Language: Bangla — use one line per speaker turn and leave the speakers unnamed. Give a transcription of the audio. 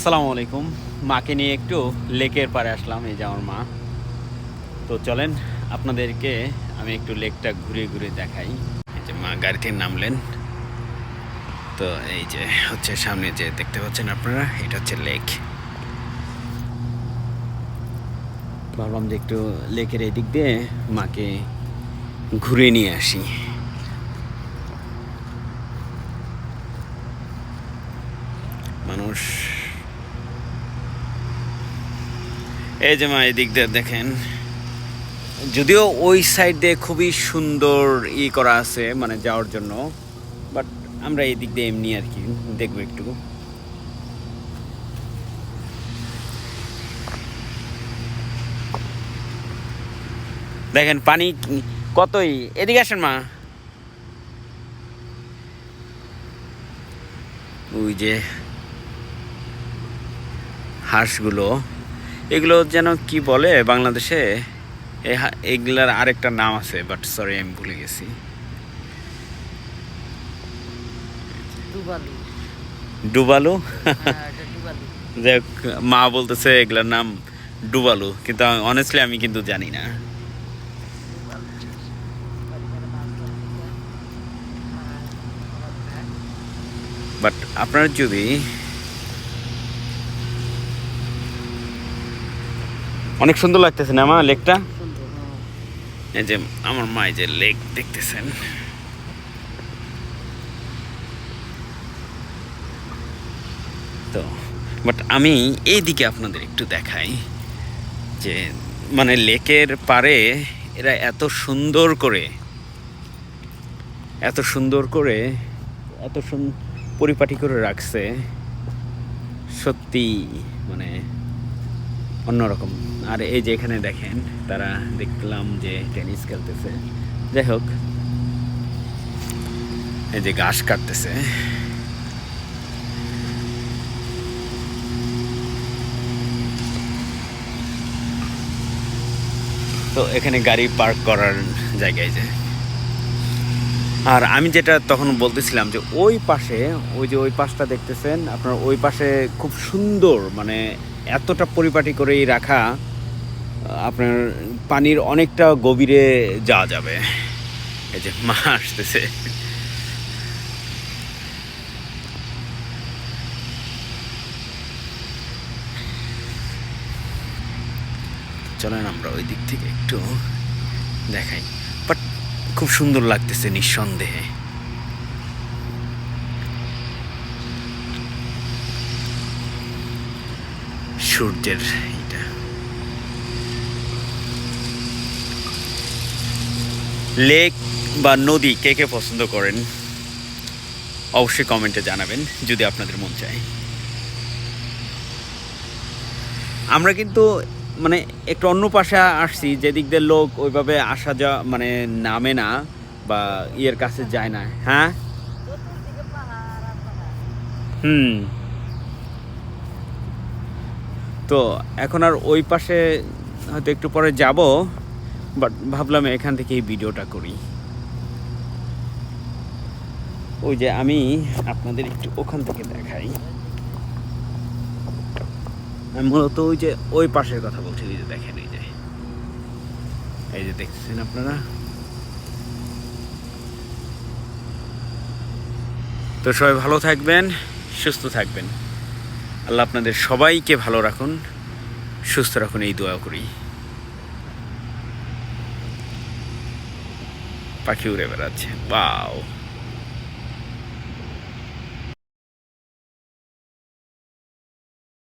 আসসালামু আলাইকুম। মাকে নিয়ে একটু লেকের পাড়ে আসলাম, এই যে আমার মা। তো চলেন আপনাদেরকে আমি একটু লেকটা ঘুরে ঘুরে দেখাই। এই যে মা গাড়িতে নামলেন। তো এই যে হচ্ছে সামনে যে দেখতে পাচ্ছেন আপনারা, এটা হচ্ছে লেক। ভাবলাম যে একটু লেকের এই দিক দিয়ে মাকে ঘুরে নিয়ে আসি। মানুষ, এই যে মা এই দিক দিয়ে দেখেন, যদিও ওই সাইড দিয়ে খুবই সুন্দর করা আছে মানে যাওয়ার জন্য, বাট আমরা এই দিক দিয়ে এমনি আর কি দেখবো একটু। দেখেন পানি কতই, এদিকে আসেন মা। ওই যে হাঁসগুলো, এগুলো যেন কি বলে বাংলাদেশে, এগুলার আরেকটা নাম আছে, বাট সরি আমি ভুলে গেছি। ডুবালু। যাই হোক, মা বলতেছে এগুলার নাম ডুবালু, কিন্তু অনেস্টলি আমি কিন্তু জানি না। বাট আপনার যদি অনেক সুন্দর লাগতেছে না মা লেকটা? এই যে আমার মা এই যে লেক দেখতেছেন। তো বাট আমি এইদিকে আপনাদের একটু দেখাই যে মানে লেকের পাড়ে এরা এত সুন্দর করে এত পরিপাটি করে রাখছে, সত্যি মানে অন্যরকম। আর এই যে এখানে দেখেন, তারা দেখলাম যে টেনিস খেলতেছে। যাই হোক, এই যে ঘাস কাটতেছে। তো এখানে গাড়ি পার্ক করার জায়গায় যে, আর আমি যেটা তখন বলতেছিলাম যে ওই পাশে, ওই যে ওই পাশটা দেখতেছেন আপনার, ওই পাশে খুব সুন্দর মানে এতটা পরিপাটি করেই রাখা, আপনার পানির অনেকটা গভীরে যাওয়া যাবে। এই যে মা আসতেছে। চলেন আমরা ওই দিক থেকে একটু দেখাই। বাট খুব সুন্দর লাগতেছে নিঃসন্দেহে। সূর্যের এটা লেক বা নদী কে কে পছন্দ করেন অবশ্যই কমেন্টে জানাবেন যদি আপনাদের মন চায়। আমরা কিন্তু মানে একটু অন্য পাশে আসছি, যেদিক দিয়ে লোক ওইভাবে আসা যাওয়া মানে নামে না বা ইয়ের কাছে যায় না। হ্যাঁ, হুম। তো এখন আর ওই পাশে হয়তো একটু পরে যাব, বাট ভাবলাম এখান থেকে এই ভিডিওটা করি। ওই যে আমি আপনাদের একটু ওখান থেকে দেখাই। আমি মূলত ওই যে ওই পাশের কথা বলছি। এই যে দেখেন, এই যে দেখছেন আপনারা। তো সবাই ভালো থাকবেন, সুস্থ থাকবেন। আল্লাহ আপনাদের সবাইকে ভালো রাখুন, সুস্থ রাখুন, এই দোয়া করি। পাখি উড়ে বেড়াচ্ছে, ওয়াও।